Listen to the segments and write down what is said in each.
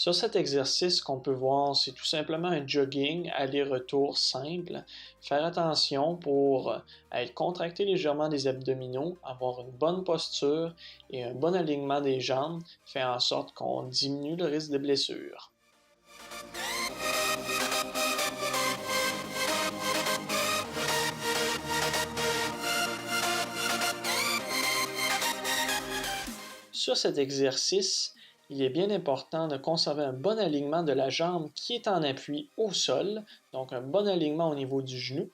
Sur cet exercice, ce qu'on peut voir, c'est tout simplement un jogging aller-retour simple. Faire attention pour être contracté légèrement des abdominaux, avoir une bonne posture et un bon alignement des jambes fait en sorte qu'on diminue le risque de blessure. Sur cet exercice, il est bien important de conserver un bon alignement de la jambe qui est en appui au sol, donc un bon alignement au niveau du genou.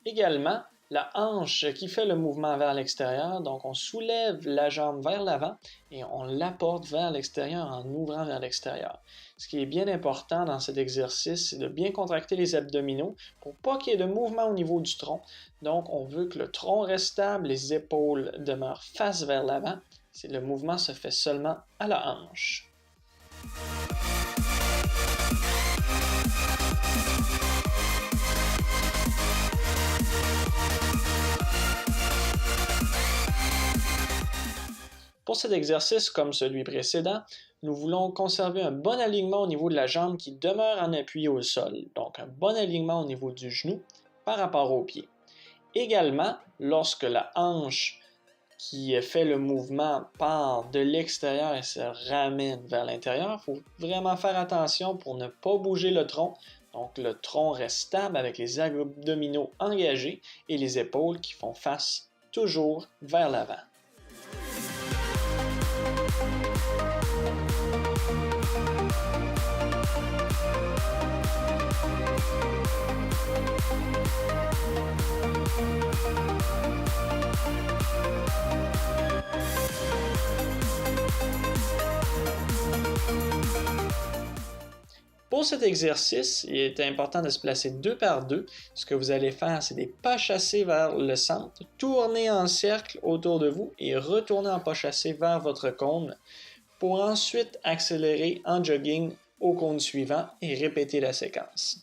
Également, la hanche qui fait le mouvement vers l'extérieur, donc on soulève la jambe vers l'avant et on l'apporte vers l'extérieur en ouvrant vers l'extérieur. Ce qui est bien important dans cet exercice, c'est de bien contracter les abdominaux pour pas qu'il y ait de mouvement au niveau du tronc. Donc on veut que le tronc reste stable, les épaules demeurent face vers l'avant. Le mouvement se fait seulement à la hanche. Pour cet exercice, comme celui précédent, nous voulons conserver un bon alignement au niveau de la jambe qui demeure en appui au sol, donc un bon alignement au niveau du genou par rapport au pied. Également, lorsque la hanche qui fait le mouvement part de l'extérieur et se ramène vers l'intérieur, il faut vraiment faire attention pour ne pas bouger le tronc. Donc le tronc reste stable avec les abdominaux engagés et les épaules qui font face toujours vers l'avant. Pour cet exercice, il est important de se placer 2 par 2. Ce que vous allez faire, c'est des pas chassés vers le centre, tourner en cercle autour de vous et retourner en pas chassé vers votre cône pour ensuite accélérer en jogging au cône suivant et répéter la séquence.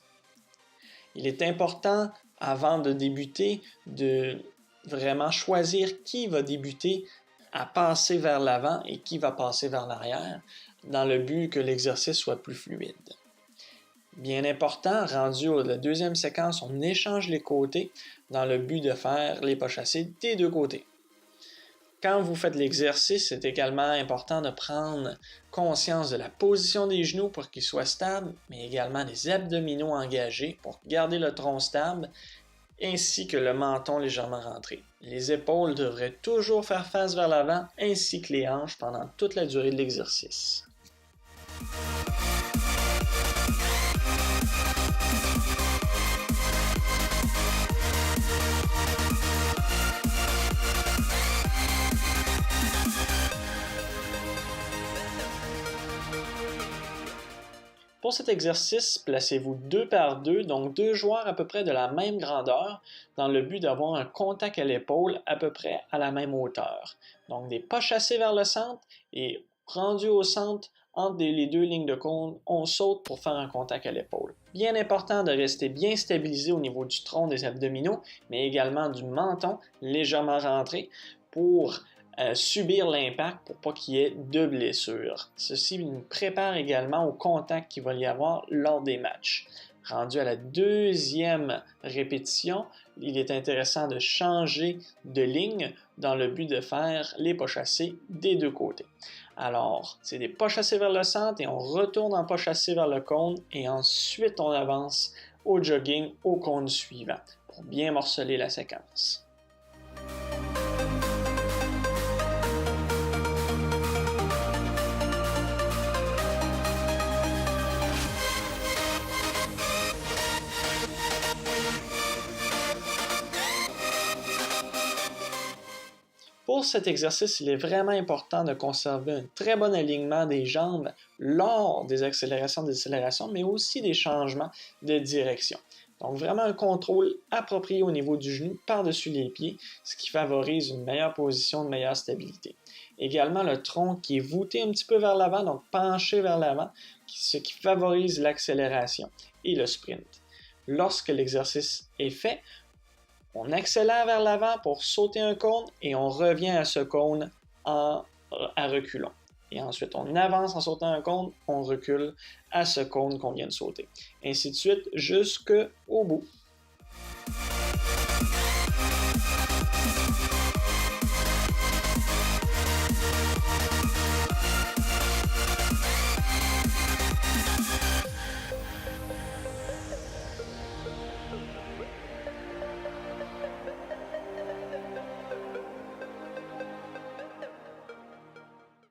Il est important, avant de débuter, de vraiment choisir qui va débuter à passer vers l'avant et qui va passer vers l'arrière, dans le but que l'exercice soit plus fluide. Bien important, rendu à la deuxième séquence, on échange les côtés dans le but de faire les pas chassés des deux côtés. Quand vous faites l'exercice, c'est également important de prendre conscience de la position des genoux pour qu'ils soient stables, mais également des abdominaux engagés pour garder le tronc stable, ainsi que le menton légèrement rentré. Les épaules devraient toujours faire face vers l'avant, ainsi que les hanches pendant toute la durée de l'exercice. Pour cet exercice, placez-vous 2 par 2, donc 2 joueurs à peu près de la même grandeur, dans le but d'avoir un contact à l'épaule à peu près à la même hauteur. Donc des pas chassés vers le centre et rendu au centre, entre les deux lignes de cône, on saute pour faire un contact à l'épaule. Bien important de rester bien stabilisé au niveau du tronc des abdominaux, mais également du menton légèrement rentré pour subir l'impact pour pas qu'il y ait de blessures. Ceci nous prépare également au contact qu'il va y avoir lors des matchs. Rendu à la deuxième répétition, il est intéressant de changer de ligne dans le but de faire les pas chassés des deux côtés. Alors, c'est des pas chassés vers le centre et on retourne en pas chassés vers le cône et ensuite on avance au jogging au cône suivant pour bien morceler la séquence. Pour cet exercice, il est vraiment important de conserver un très bon alignement des jambes lors des accélérations, décélérations, mais aussi des changements de direction. Donc vraiment un contrôle approprié au niveau du genou par-dessus les pieds, ce qui favorise une meilleure position, une meilleure stabilité. Également le tronc qui est voûté un petit peu vers l'avant, donc penché vers l'avant, ce qui favorise l'accélération et le sprint. Lorsque l'exercice est fait, on accélère vers l'avant pour sauter un cône et on revient à ce cône à reculons. et ensuite on avance en sautant un cône, on recule à ce cône qu'on vient de sauter. Ainsi de suite jusqu'au bout.